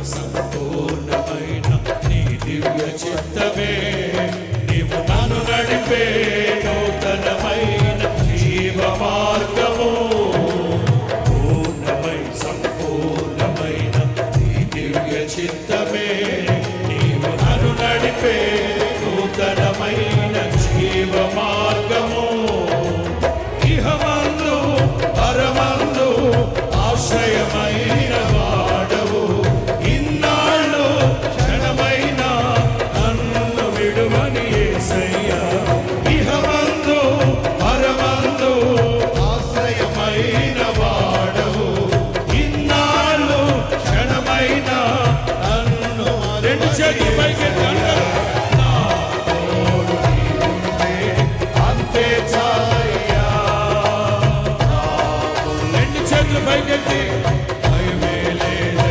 సంపూర్ణమైన నీ దివ్య చిత్తమే నీవు నన్ను నడిపే నూతనమైన జీవ మార్గము పూర్ణమై సంపూర్ణమైన నీ దివ్య చిత్తమే